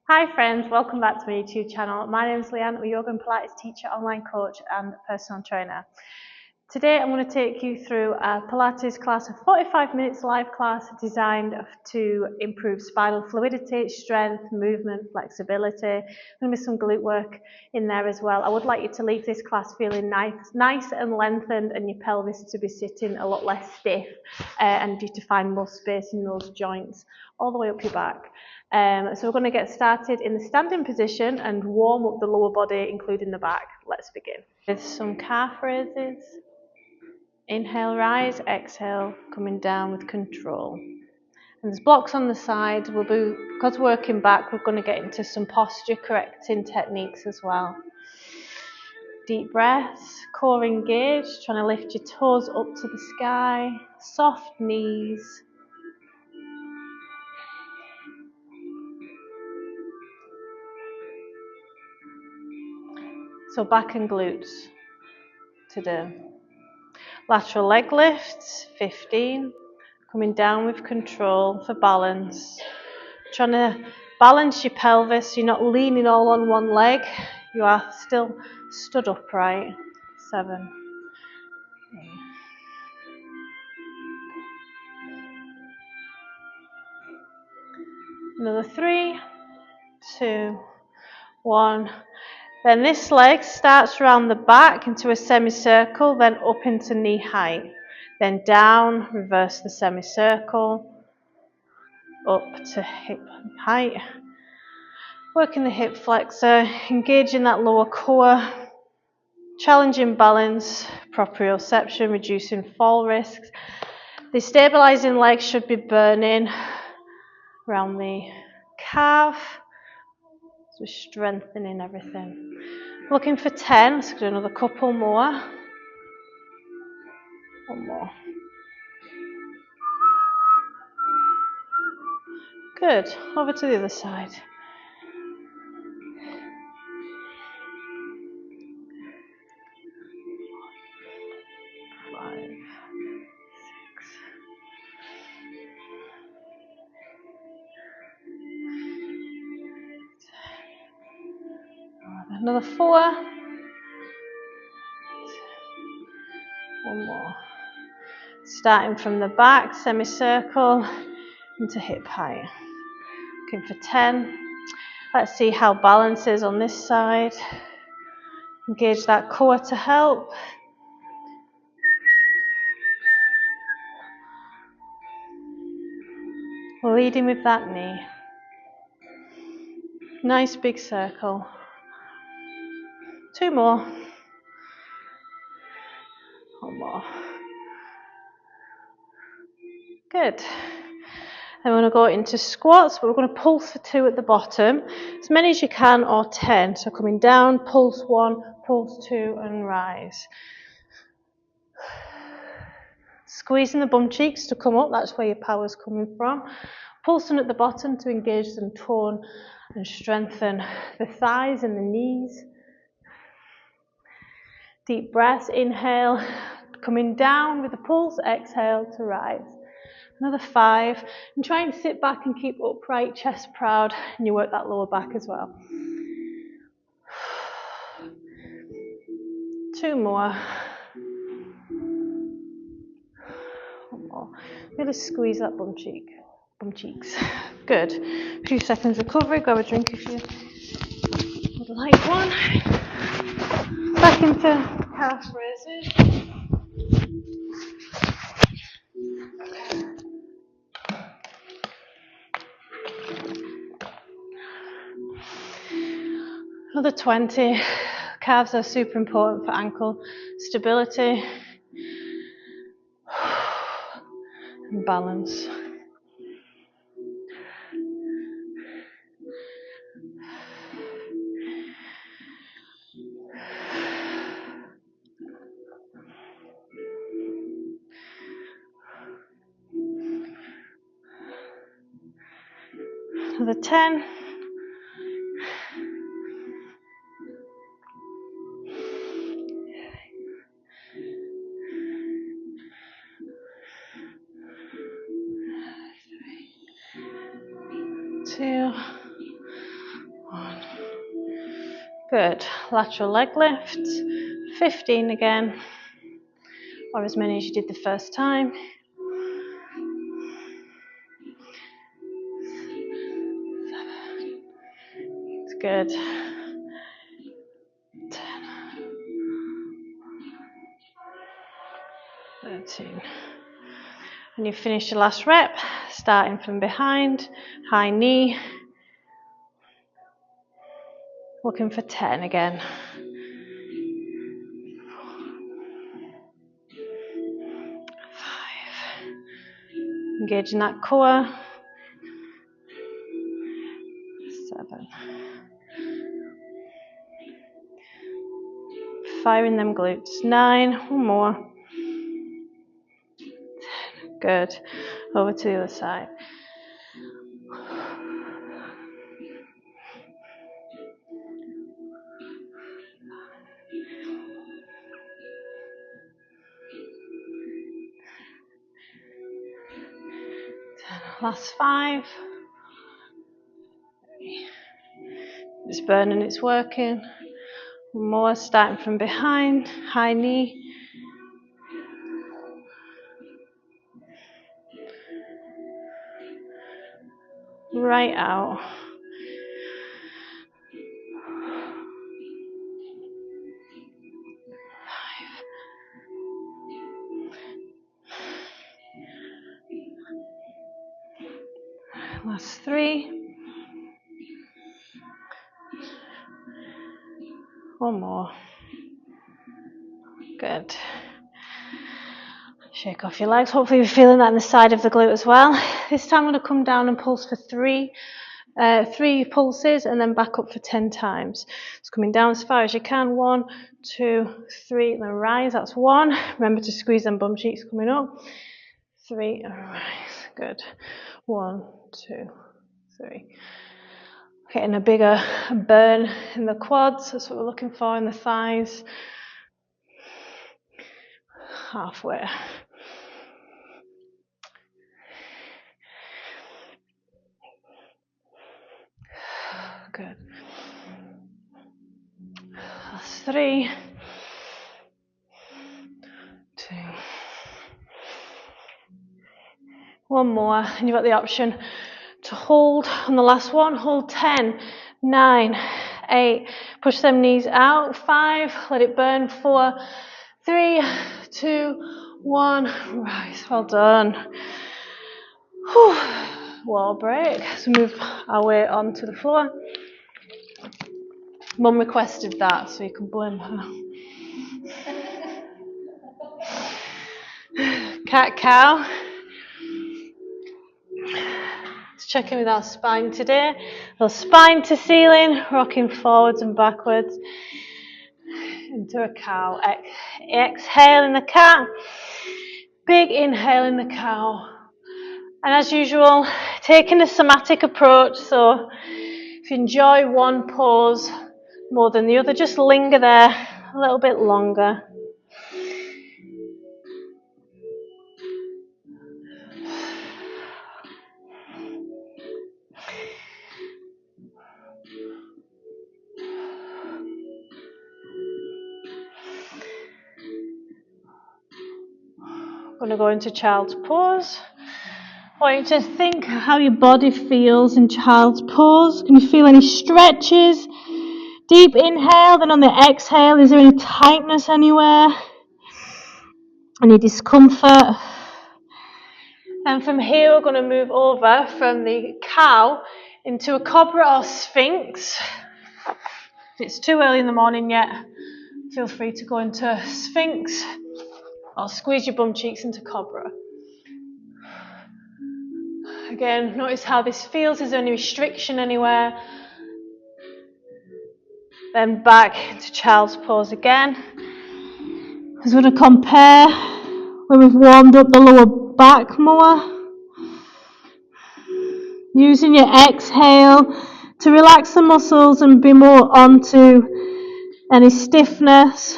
Hi friends, welcome back to my YouTube channel. My name is Leanne, I'm a yoga and Pilates teacher, online coach and personal trainer. Today I'm going to take you through a Pilates class, a 45 minutes live class designed to improve spinal fluidity, strength, movement, flexibility. There's going to be some glute work in there as well. I would like you to leave this class feeling nice and lengthened, and your pelvis to be sitting a lot less stiff, and you to find more space in those joints all the way up your back. So we're going to get started in the standing position and warm up the lower body, including the back. Let's begin. With some calf raises. Inhale, rise, exhale, coming down with control. And there's blocks on the side. Because we're working back, we're going to get into some posture correcting techniques as well. Deep breaths, core engaged, trying to lift your toes up to the sky, soft knees. So back and glutes to do. Lateral leg lifts, 15. Coming down with control for balance. Trying to balance your pelvis. You're not leaning all on one leg. You are still stood upright. 7. 8. Another 3, 2, 1. Then this leg starts around the back into a semicircle, then up into knee height. Then down, reverse the semicircle, up to hip height. Working the hip flexor, engaging that lower core, challenging balance, proprioception, reducing fall risks. The stabilizing legs should be burning around the calf, so we're strengthening everything. Looking for 10, let's do another couple more. One more. Good, over to the other side. 5, 6. Another 4. One more. Starting from the back, semicircle into hip height. Looking for 10. Let's see how balance is on this side. Engage that core to help. Leading with that knee. Nice big circle. 2 more. 1 more. Good. Then we're going to go into squats, but we're going to pulse for 2 at the bottom. As many as you can, or 10. So coming down, pulse 1, pulse 2, and rise. Squeezing the bum cheeks to come up, that's where your power's coming from. Pulsing at the bottom to engage and tone and strengthen the thighs and the knees. Deep breaths, inhale, coming down with the pulse, exhale to rise. Another 5, and try and sit back and keep upright, chest proud, and you work that lower back as well. 2 more. 1 more. Really squeeze that bum cheeks. Good. A few seconds recovery, grab a drink if you would like one. Back into calf raises. Another 20. Calves are super important for ankle stability and balance. Another 10. Two, Good. Lateral leg lifts. 15 again, or as many as you did the first time. It's good. 10. 13. When you finish your last rep, starting from behind, high knee, looking for 10 again. 5. Engaging that core. 7. Firing them glutes. 9. One more. 10. Good. Over to the other side. Last 5. It's burning, it's working. One more, starting from behind, high knee. Right out. 5. Last 3. One more. Good. Shake off your legs. Hopefully you're feeling that in the side of the glute as well. This time I'm going to come down and pulse for 3 pulses and then back up for 10 times. It's coming down as far as you can. 1, 2, 3, and then rise. That's 1. Remember to squeeze them bum cheeks coming up. 3 and rise. Good. 1, 2, 3. Getting a bigger burn in the quads. That's what we're looking for, in the thighs. Halfway. Good. That's 3. 2. One more, and you've got the option to hold on the last one. Hold 10, 9, 8. Push them knees out. 5. Let it burn. 4, 3, 2, 1. Rise. Well done. Whew. Wall break. So move our way onto the floor. Mum requested that, so you can blame her. Cat cow. Let's check in with our spine today. So spine to ceiling, rocking forwards and backwards into a cow. Exhale in the cat. Big inhale in the cow. And as usual, taking a somatic approach. So if you enjoy one pose more than the other, just linger there a little bit longer. I'm going to go into child's pose. I want you to think how your body feels in child's pose. Can you feel any stretches? Deep inhale, then on the exhale, is there any tightness anywhere? Any discomfort? And from here, we're going to move over from the cow into a cobra or sphinx. If it's too early in the morning yet, feel free to go into sphinx or squeeze your bum cheeks into cobra. Again, notice how this feels. Is there any restriction anywhere? Then back into child's pose again. I'm going to compare when we've warmed up the lower back more. Using your exhale to relax the muscles and be more onto any stiffness.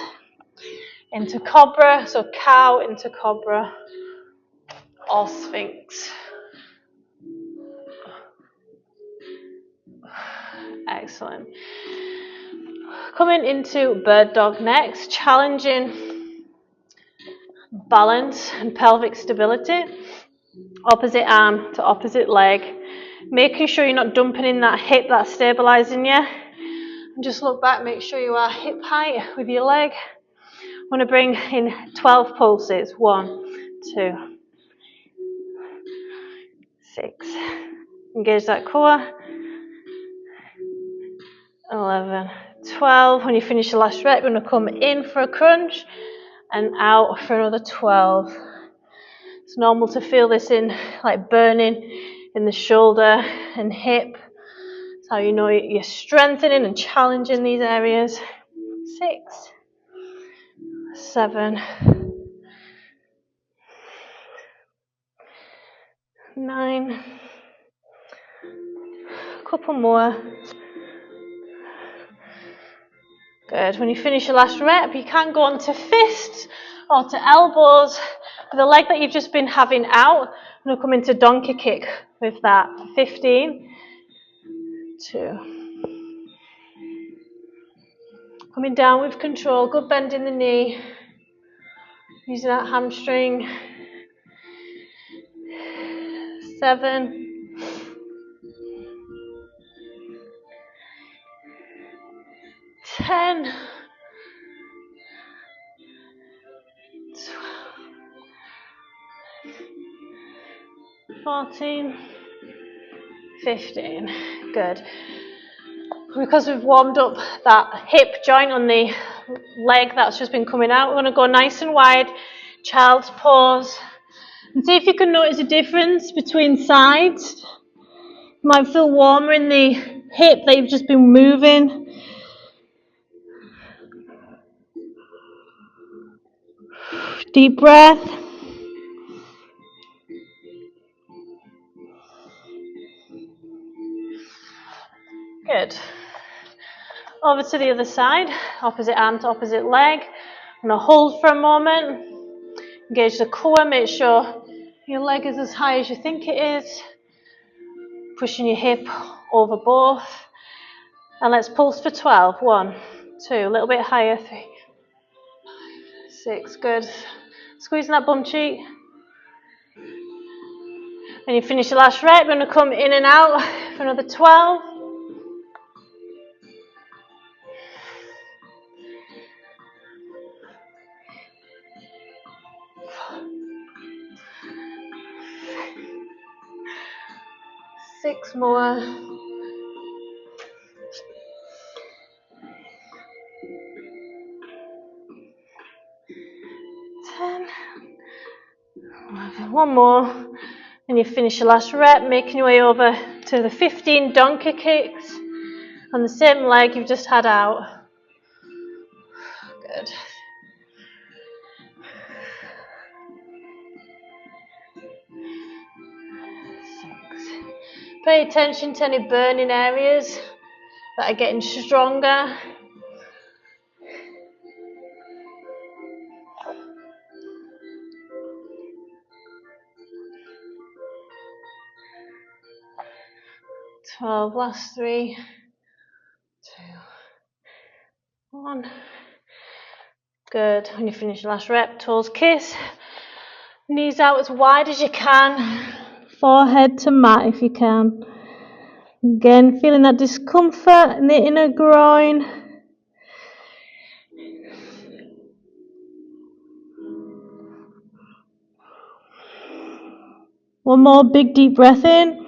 Into cobra, so cow into cobra or sphinx. Excellent. Coming into bird dog next, challenging balance and pelvic stability. Opposite arm to opposite leg. Making sure you're not dumping in that hip that's stabilising you. And just look back, make sure you are hip height with your leg. I want to bring in 12 pulses. 1, 2, 6. Engage that core. 11, 12. When you finish the last rep, you're going to come in for a crunch and out for another 12. It's normal to feel this in, like burning in the shoulder and hip. That's how you know you're strengthening and challenging these areas. 6, 7, 9. A couple more. Good. When you finish your last rep, you can go on to fists or to elbows. For the leg that you've just been having out, I'm going to come into donkey kick with that. 15, 2. Coming down with control, good bend in the knee. Using that hamstring. 7, 10, 12, 14, 15. Good. Because we've warmed up that hip joint on the leg that's just been coming out, we're going to go nice and wide, child's pose. And see if you can notice a difference between sides. You might feel warmer in the hip that you've just been moving. Deep breath. Good. Over to the other side, opposite arm to opposite leg. I'm going to hold for a moment. Engage the core, make sure your leg is as high as you think it is. Pushing your hip over both. And let's pulse for 12. 1, 2, a little bit higher. 3, 6, good. Squeezing that bum cheek. When you finish the last rep, you're going to come in and out for another 12. Six more. 10. 11. One more. And you finish your last rep, making your way over to the 15 donkey kicks on the same leg you've just had out. Good. Pay attention to any burning areas that are getting stronger. Last 3, 2, 1. Good. When you finish your last rep, toes kiss. Knees out as wide as you can. Forehead to mat if you can. Again, feeling that discomfort in the inner groin. One more big deep breath in.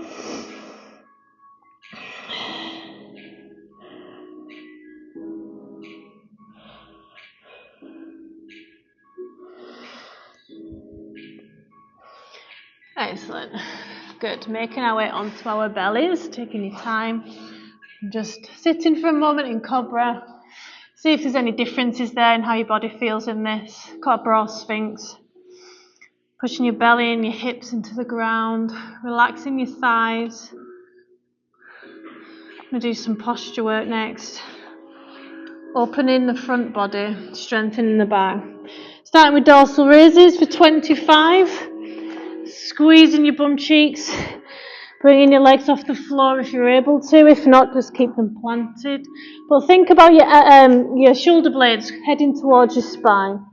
Excellent. Good. Making our way onto our bellies, taking your time. Just sitting for a moment in Cobra. See if there's any differences there in how your body feels in this. Cobra or Sphinx. Pushing your belly and your hips into the ground. Relaxing your thighs. I'm going to do some posture work next. Opening the front body, strengthening the back. Starting with dorsal raises for 25. Squeezing your bum cheeks Bringing your legs off the floor if you're able to. If not, just keep them planted. But think about your shoulder blades heading towards your spine.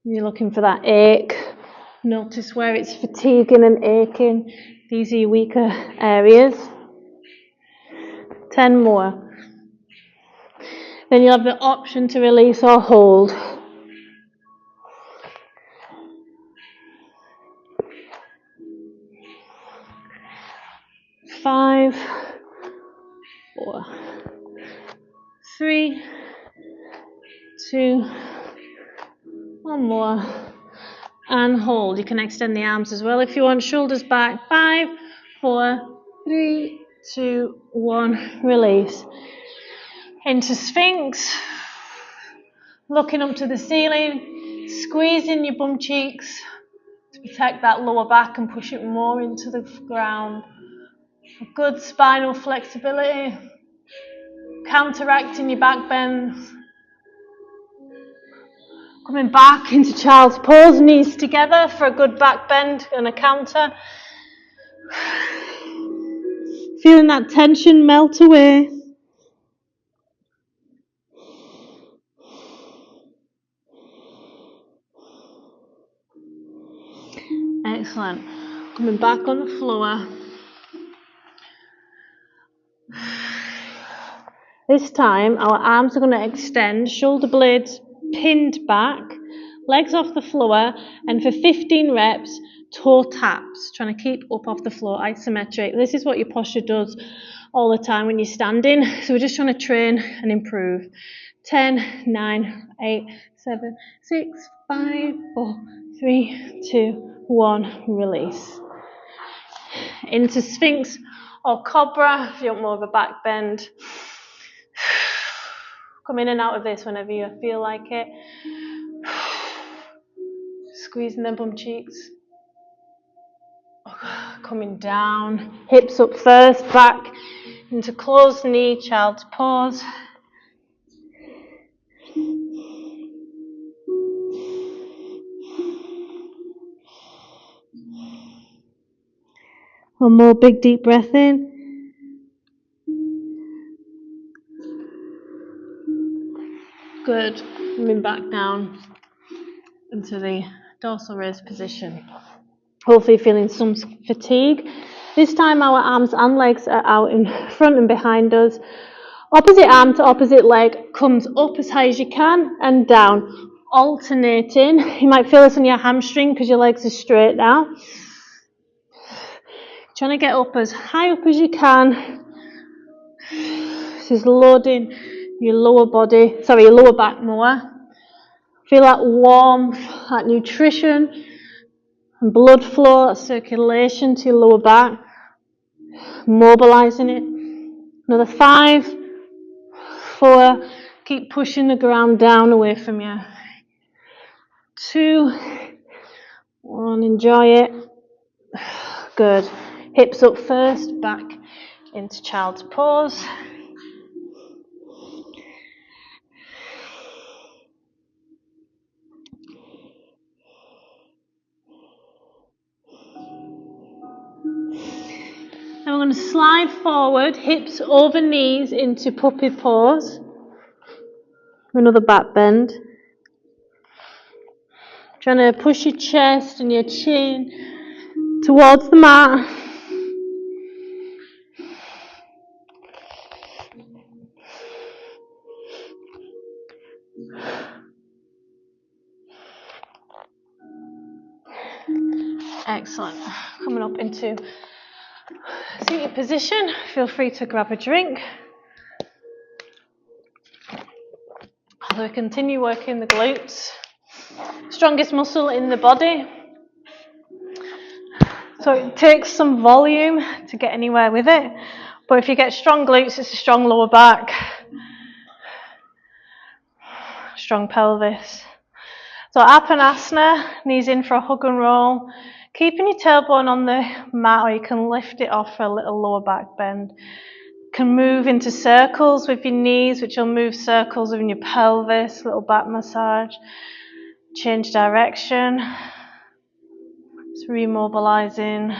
You're looking for that ache. Notice where it's fatiguing and aching. These are your weaker areas. 10 more. Then you'll have the option to release or hold. 5, 4, 3, 2, 1 more. And hold. You can extend the arms as well if you want. Shoulders back. 5, 4, 3, 2, 1. Release. Into Sphinx. Looking up to the ceiling. Squeezing your bum cheeks to protect that lower back and push it more into the ground. Good spinal flexibility. Counteracting your back bends. Coming back into child's pose, knees together for a good back bend and a counter. Feeling that tension melt away. Excellent. Coming back on the floor. This time our arms are going to extend, shoulder blades pinned back, legs off the floor, and for 15 reps, toe taps, trying to keep up off the floor, isometric. This is what your posture does all the time when you're standing, so we're just trying to train and improve. 10, 9, 8, 7, 6, 5, 4, 3, 2, 1, release. Into Sphinx or Cobra if you want more of a back bend. Come in and out of this whenever you feel like it. Squeezing the bum cheeks. Coming down. Hips up first, back into closed knee, child's pose. One more big deep breath in. Good. Coming back down into the dorsal raised position. Hopefully feeling some fatigue. This time our arms and legs are out in front and behind us. Opposite arm to opposite leg comes up as high as you can and down. Alternating. You might feel this on your hamstring because your legs are straight now. Trying to get up as high up as you can. This is loading your lower back more. Feel that warmth, that nutrition and blood flow, that circulation to your lower back. Mobilizing it. Another 5, 4, keep pushing the ground down away from you. 2, 1, enjoy it. Good. Hips up first, back into child's pose. Now we're going to slide forward, hips over knees into puppy pose. Another back bend. Trying to push your chest and your chin towards the mat. Excellent. Coming up into seated position. Feel free to grab a drink. So we continue working the glutes. Strongest muscle in the body. So it takes some volume to get anywhere with it. But if you get strong glutes, it's a strong lower back. Strong pelvis. So Apanasana, knees in for a hug and roll. Keeping your tailbone on the mat, or you can lift it off for a little lower back bend. You can move into circles with your knees, which will move circles within your pelvis, little back massage. Change direction. Just remobilizing.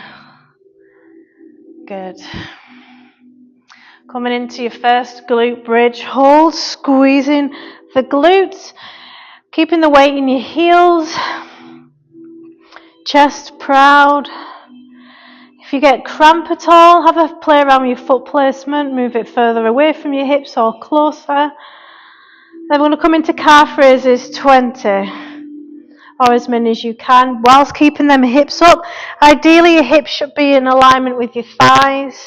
Good. Coming into your first glute bridge hold, squeezing the glutes, keeping the weight in your heels, chest proud. If you get cramp at all, have a play around with your foot placement, move it further away from your hips or closer. Then we're going to come into calf raises 20, or as many as you can, whilst keeping them hips up. Ideally your hips should be in alignment with your thighs.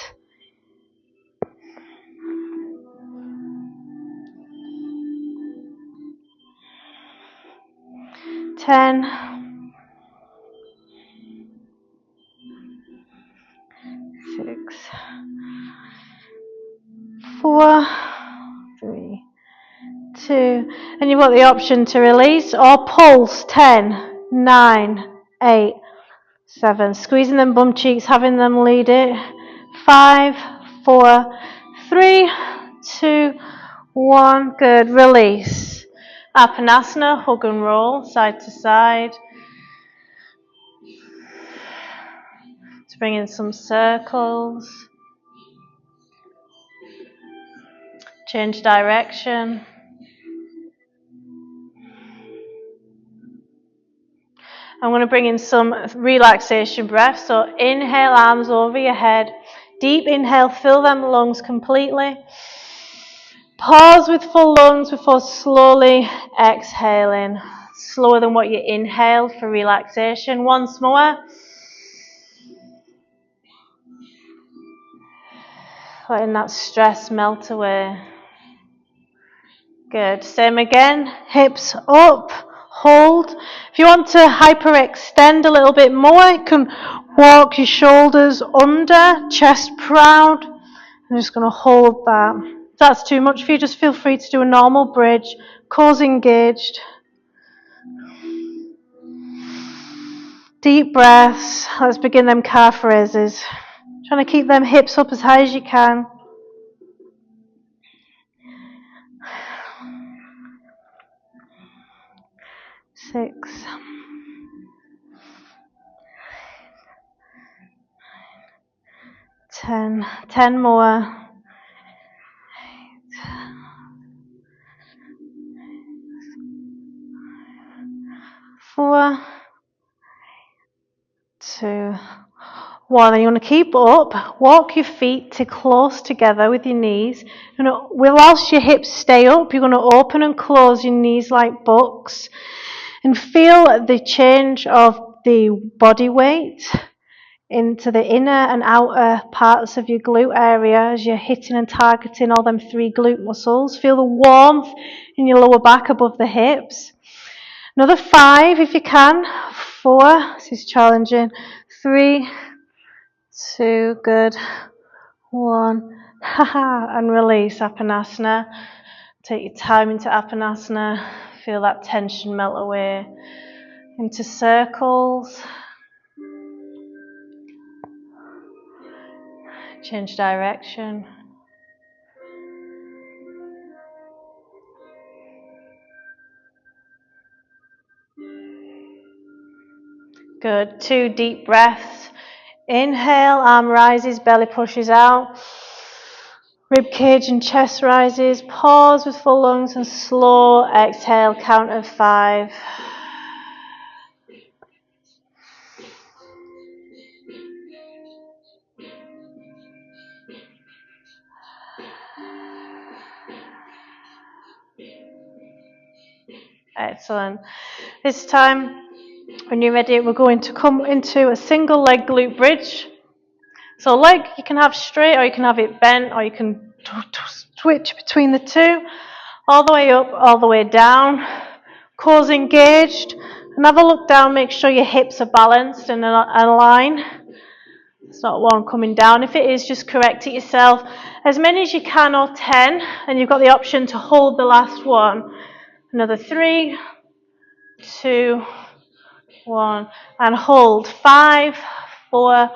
10, 6, 4, 3, 2, and you've got the option to release or pulse. 10, 9, 8, 7, squeezing them bum cheeks, having them lead it. 5, 4, 3, 2, 1, good, release. Apanasana, hug and roll, side to side. Let's bring in some circles. Change direction. I'm going to bring in some relaxation breaths. So inhale, arms over your head. Deep inhale, fill them lungs completely. Pause with full lungs before slowly exhaling. Slower than what you inhaled for relaxation. Once more. Letting that stress melt away. Good. Same again. Hips up. Hold. If you want to hyperextend a little bit more, you can walk your shoulders under, chest proud. I'm just going to hold that. If that's too much for you, just feel free to do a normal bridge. Cores engaged. Deep breaths. Let's begin them calf raises. Trying to keep them hips up as high as you can. 6, 10, 10 more. 4, 2, 1. And you want to keep up. Walk your feet to close together with your knees. And whilst your hips stay up, you're going to open and close your knees like books. And feel the change of the body weight into the inner and outer parts of your glute area as you're hitting and targeting all them 3 glute muscles. Feel the warmth in your lower back above the hips. Another 5 if you can. 4, this is challenging. 3, 2, good. 1, and release Apanasana. Take your time into Apanasana. Feel that tension melt away. Into circles. Change direction. Good. 2 deep breaths. Inhale, arm rises, belly pushes out. Rib cage and chest rises. Pause with full lungs and slow exhale, count of 5. Excellent. This time, when you're ready, we're going to come into a single leg glute bridge. So leg you can have straight, or you can have it bent, or you can switch between the two. All the way up, all the way down. Cores engaged. And have a look down, make sure your hips are balanced and aligned. It's not one coming down. If it is, just correct it yourself. As many as you can, or 10, and you've got the option to hold the last one. Another 3, 2, 1, and hold. 5, 4,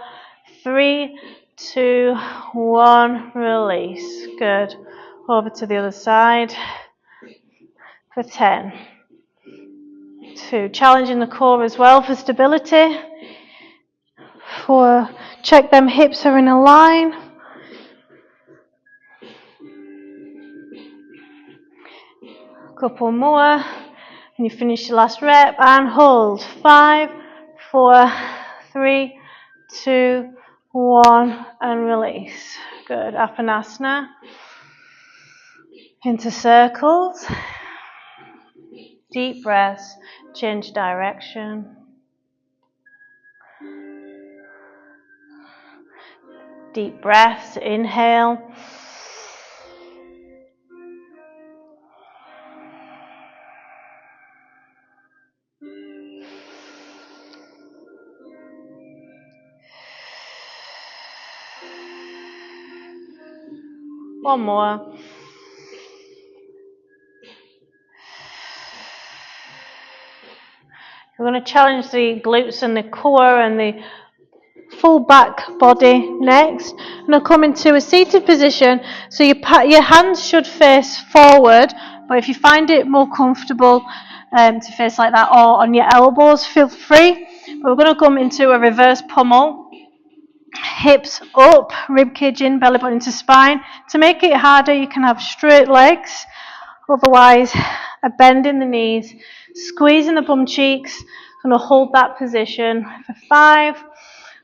3, 2, 1, release. Good. Over to the other side for 10. 2, challenging the core as well for stability. 4, check them hips are in a line. Couple more, and you finish your last rep and hold. 5, 4, 3, 2, 1, and release. Good. Apanasana. Into circles. Deep breaths. Change direction. Deep breaths. Inhale. One more. We're going to challenge the glutes and the core and the full back body next. And I'll come into a seated position. So your hands should face forward, but if you find it more comfortable to face like that or on your elbows, feel free. But we're going to come into a reverse pummel. Hips up, ribcage in, belly button into spine. To make it harder, you can have straight legs. Otherwise, a bend in the knees, squeezing the bum cheeks. I'm going to hold that position for 5,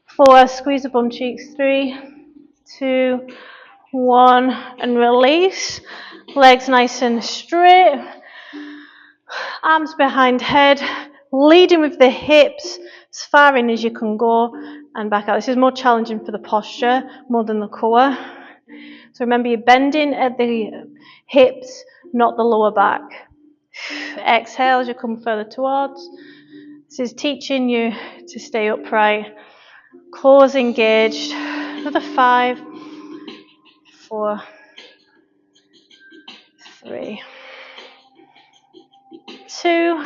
4, squeeze the bum cheeks, 3, 2, 1, and release. Legs nice and straight. Arms behind head, leading with the hips as far in as you can go and back out. This is more challenging for the posture more than the core. So remember, you're bending at the hips, not the lower back. Exhale as you come further towards. This is teaching you to stay upright. Cores engaged. Another 5, 4, 3, 2,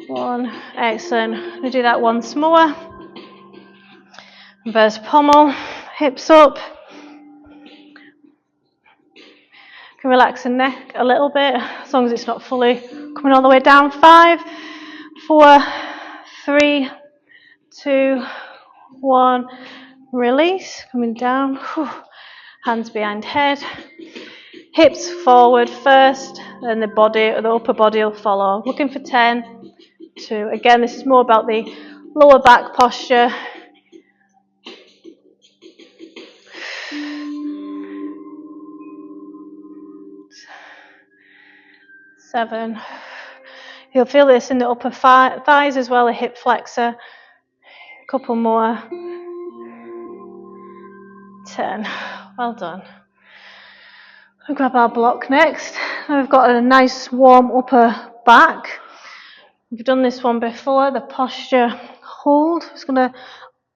1. Excellent. I'm going to do that once more. Reverse pommel, hips up. You can relax the neck a little bit, as long as it's not fully coming all the way down. 5, 4, 3, 2, 1. Release, coming down. Whew. Hands behind head. Hips forward first, then the upper body will follow. Looking for 10, 2. Again, this is more about the lower back posture. 7. You'll feel this in the upper thighs as well, a hip flexor. Couple more. 10. Well done. We'll grab our block next. Now we've got a nice warm upper back. We've done this one before, the posture hold. Just going to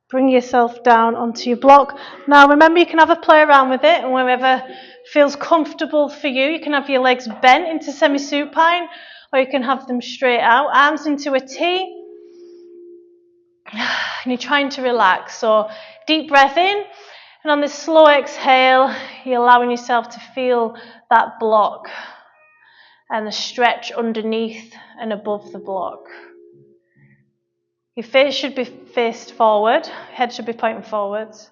bring yourself down onto your block. Now remember, you can have a play around with it, and wherever feels comfortable for you, you can have your legs bent into semi-supine, or you can have them straight out, arms into a T. And you're trying to relax. So deep breath in, and on this slow exhale, you're allowing yourself to feel that block and the stretch underneath and above the block. Your face should be faced forward, head should be pointing forwards.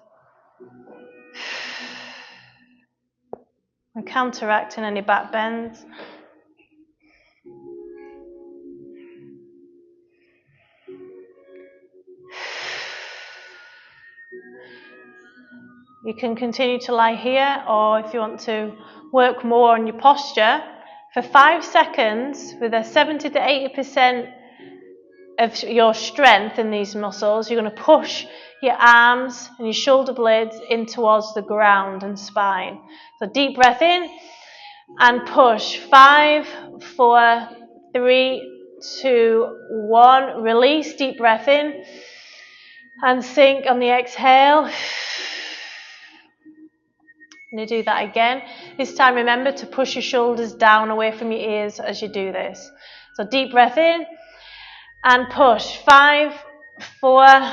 And counteracting any back bends. You can continue to lie here, or if you want to work more on your posture, for 5 seconds with a 70 to 80% of your strength in these muscles, you're going to push your arms and your shoulder blades in towards the ground and spine. So deep breath in and push. 5, 4, 3, 2, 1. Release, deep breath in and sink on the exhale. And you do that again. This time remember to push your shoulders down away from your ears as you do this. So deep breath in And push. 5, 4,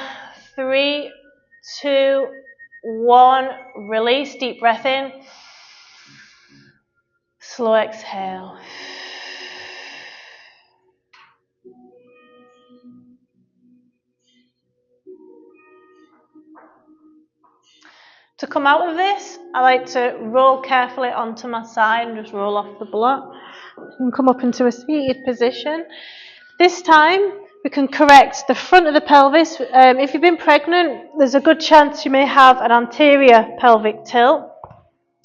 3, 2, 1. Release. Deep breath in. Slow exhale. To come out of this, I like to roll carefully onto my side and just roll off the block and come up into a seated position. This time, we can correct the front of the pelvis. If you've been pregnant, there's a good chance you may have an anterior pelvic tilt.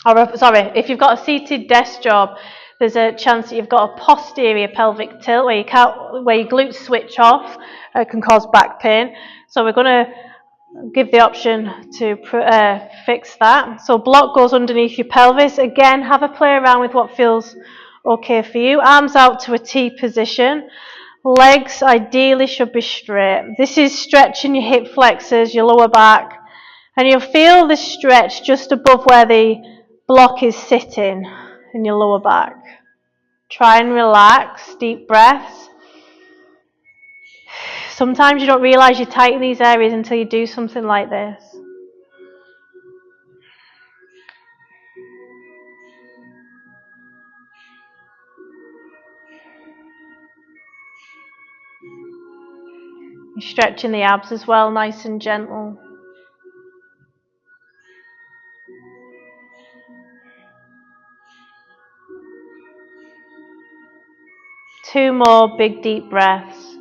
If you've got a seated desk job, there's a chance that you've got a posterior pelvic tilt where your glutes switch off. It can cause back pain. So we're going to give the option to fix that. So block goes underneath your pelvis. Again, have a play around with what feels okay for you. Arms out to a T position. Legs ideally should be straight. This is stretching your hip flexors, your lower back, and you'll feel this stretch just above where the block is sitting in your lower back. Try and relax, deep breaths. Sometimes you don't realise you're tight in these areas until you do something like this. You're stretching the abs as well, nice and gentle. Two more big deep breaths.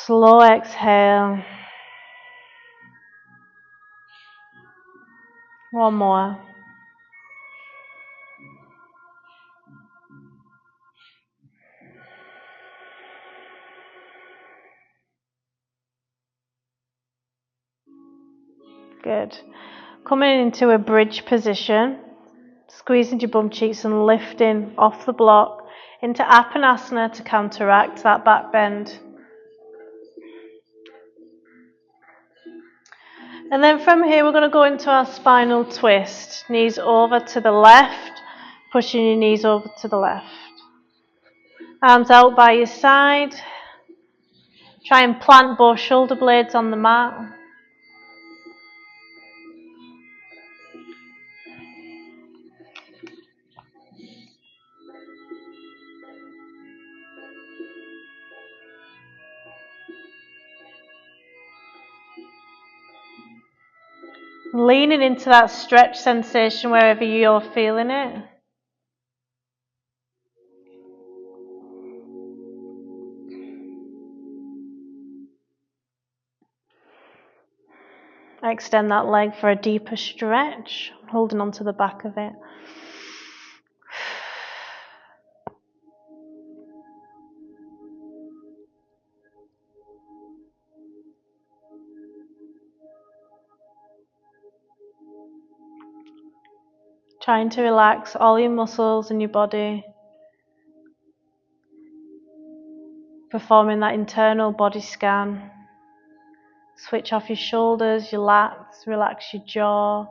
Slow exhale. One more. Good. Coming into a bridge position, squeezing your bum cheeks and lifting off the block into Apanasana to counteract that back bend. And then from here we're going to go into our spinal twist. Knees over to the left, pushing your knees over to the left. Arms out by your side. Try and plant both shoulder blades on the mat. Leaning into that stretch sensation wherever you're feeling it. Extend that leg for a deeper stretch, holding onto the back of it. Trying to relax all your muscles in your body. Performing that internal body scan. Switch off your shoulders, your lats, relax your jaw.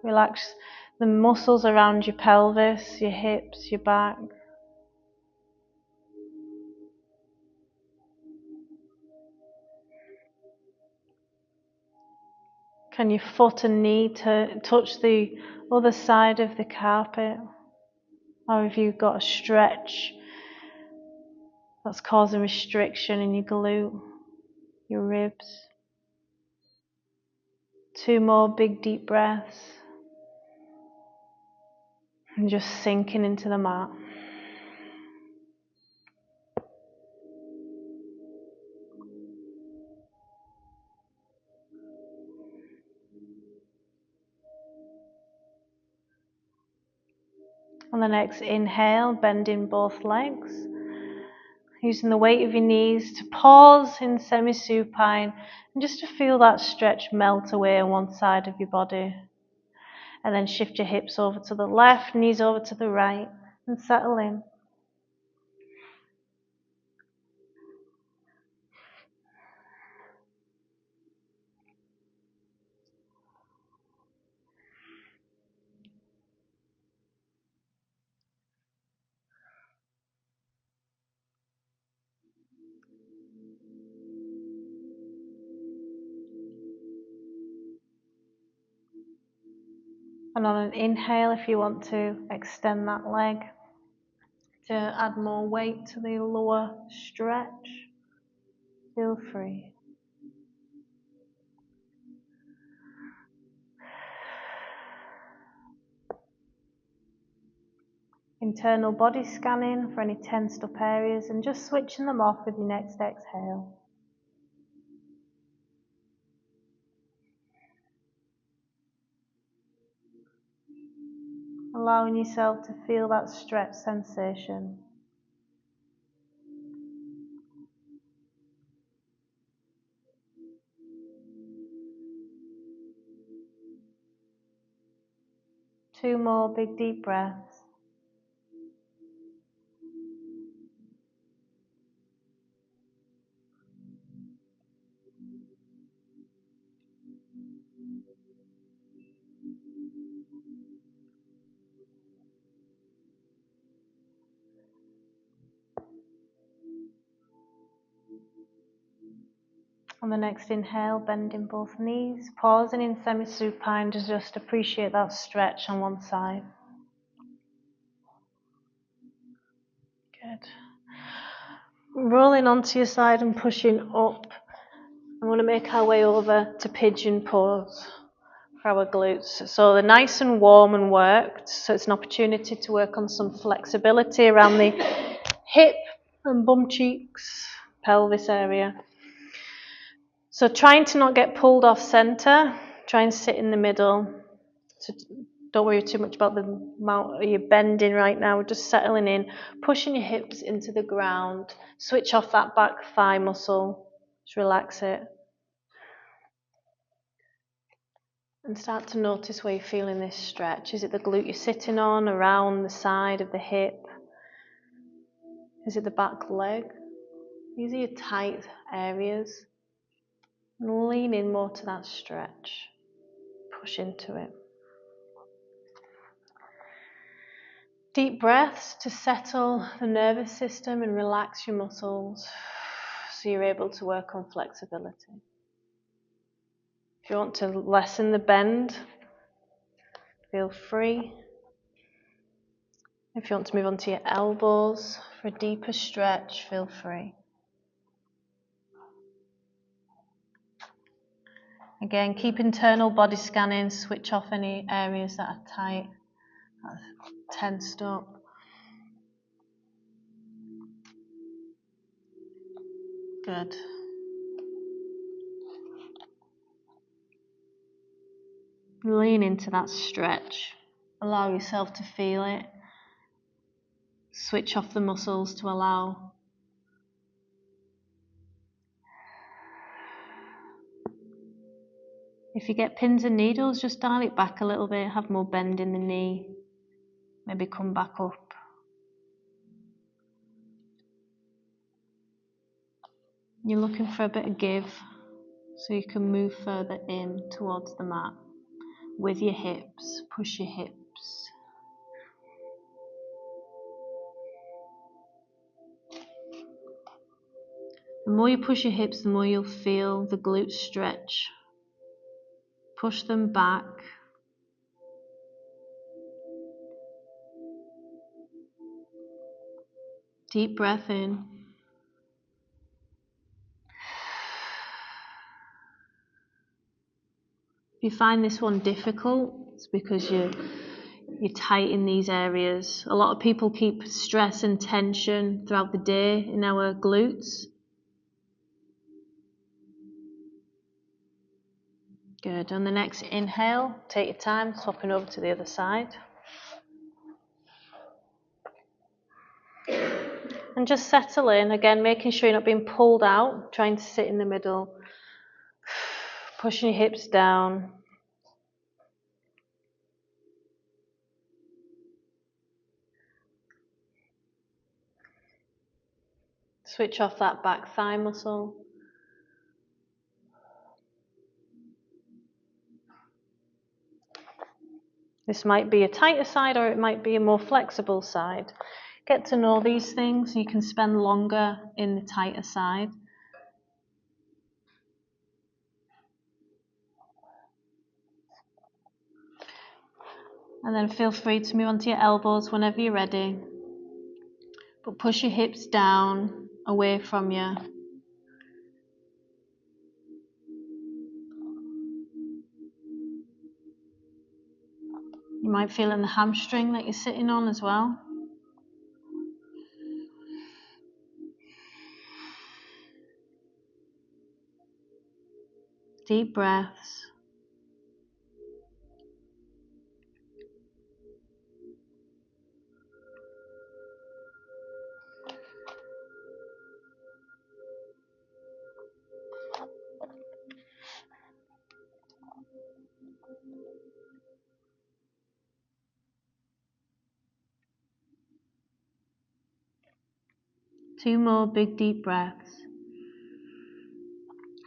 Relax the muscles around your pelvis, your hips, your back. Can your foot and knee touch the other side of the carpet? Or have you got a stretch that's causing restriction in your glute, your ribs? Two more big deep breaths. And just sinking into the mat. On the next inhale, bending both legs. Using the weight of your knees to pause in semi-supine and just to feel that stretch melt away on one side of your body. And then shift your hips over to the left, knees over to the right, and settle in. And on an inhale, if you want to extend that leg to add more weight to the lower stretch, feel free. Internal body scanning for any tensed up areas and just switching them off with your next exhale. Allowing yourself to feel that stretch sensation. Two more big deep breaths. On the next inhale, bending both knees, pausing in semi-supine to just appreciate that stretch on one side. Good. Rolling onto your side and pushing up. I want to make our way over to pigeon pose for our glutes. So they're nice and warm and worked, so it's an opportunity to work on some flexibility around the hip and bum cheeks, pelvis area. So trying to not get pulled off center, try and sit in the middle. So don't worry too much about the amount you're bending right now. We're just settling in, pushing your hips into the ground. Switch off that back thigh muscle. Just relax it. And start to notice where you're feeling this stretch. Is it the glute you're sitting on, around the side of the hip? Is it the back leg? These are your tight areas. And lean in more to that stretch. Push into it. Deep breaths to settle the nervous system and relax your muscles so you're able to work on flexibility. If you want to lessen the bend, feel free. If you want to move onto your elbows for a deeper stretch, feel free. Again, keep internal body scanning, switch off any areas that are tight, that are tensed up. Good. Lean into that stretch. Allow yourself to feel it. Switch off the muscles to allow. If you get pins and needles, just dial it back a little bit, have more bend in the knee. Maybe come back up. You're looking for a bit of give, so you can move further in towards the mat. With your hips, push your hips. The more you push your hips, the more you'll feel the glutes stretch. Push them back. Deep breath in. If you find this one difficult, it's because you're tight in these areas. A lot of people keep stress and tension throughout the day in our glutes. Good. On the next inhale, take your time, swapping over to the other side. And just settle in, again, making sure you're not being pulled out, trying to sit in the middle. Pushing your hips down. Switch off that back thigh muscle. This might be a tighter side or it might be a more flexible side. Get to know these things so you can spend longer in the tighter side. And then feel free to move onto your elbows whenever you're ready. But push your hips down, away from you. You might feel in the hamstring that you're sitting on as well. Deep breaths. Two more big deep breaths.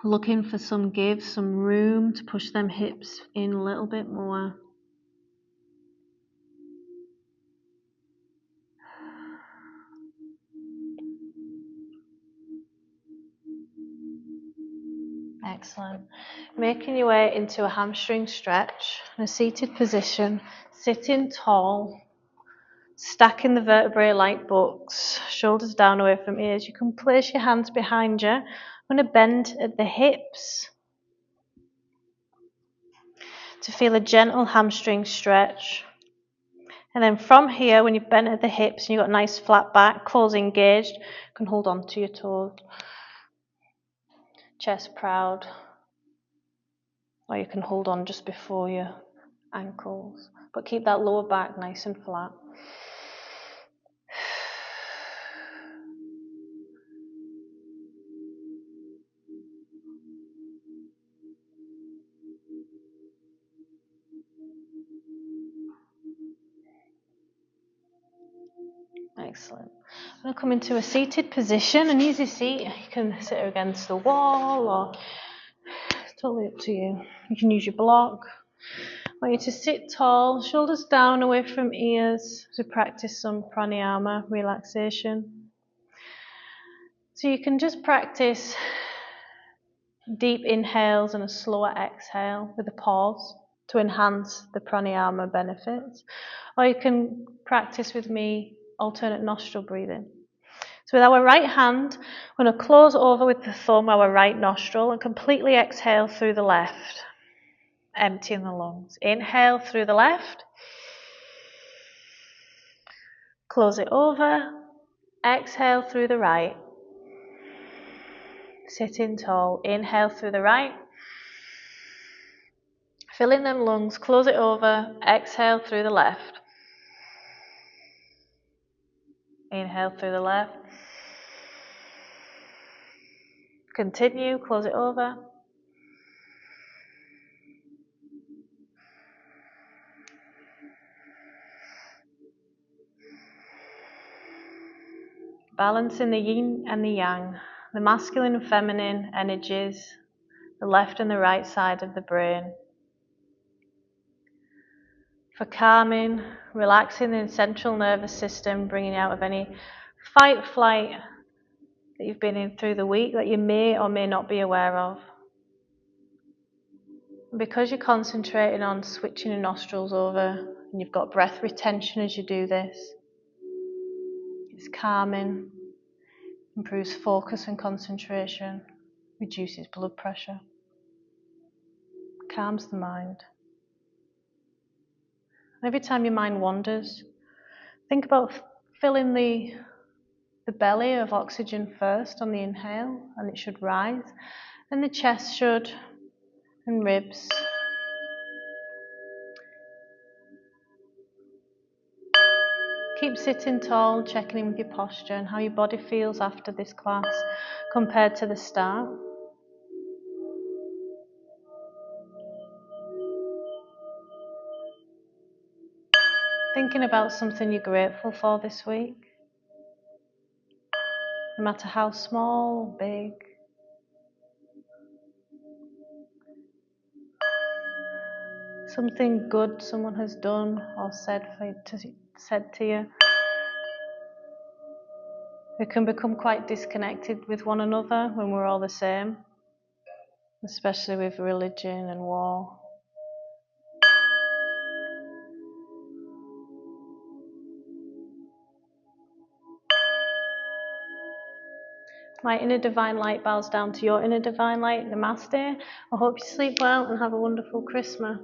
Looking for some give, some room to push them hips in a little bit more. Excellent. Making your way into a hamstring stretch in a seated position, sitting tall, stacking the vertebrae like books, shoulders down away from ears. You can place your hands behind you. I'm going to bend at the hips to feel a gentle hamstring stretch. And then from here, when you've bent at the hips and you've got a nice flat back, core engaged, you can hold on to your toes. Chest proud. Or you can hold on just before your ankles. But keep that lower back nice and flat. Excellent. I'm going to come into a seated position, an easy seat. You can sit against the wall or it's totally up to you. You can use your block. I want you to sit tall, shoulders down away from ears to practice some pranayama, relaxation. So you can just practice deep inhales and a slower exhale with a pause to enhance the pranayama benefits. Or you can practice with me alternate nostril breathing. So with our right hand, we're going to close over with the thumb our right nostril and completely exhale through the left, emptying the lungs. Inhale through the left, close it over, exhale through the right, sitting tall. Inhale through the right, fill in them lungs, close it over, exhale through the left. Inhale through the left. Continue, close it over. Balancing the yin and the yang, the masculine and feminine energies, the left and the right side of the brain. For calming, relaxing the central nervous system, bringing out of any fight, flight that you've been in through the week that you may or may not be aware of. And because you're concentrating on switching your nostrils over and you've got breath retention as you do this, it's calming, improves focus and concentration, reduces blood pressure, calms the mind. Every time your mind wanders, think about filling the belly of oxygen first on the inhale, and it should rise, and the chest should, and ribs. Keep sitting tall, checking in with your posture and how your body feels after this class compared to the start. Thinking about something you're grateful for this week, no matter how small or big. Something good someone has done or said to you. We can become quite disconnected with one another when we're all the same, especially with religion and war. My inner divine light bows down to your inner divine light. Namaste. I hope you sleep well and have a wonderful Christmas.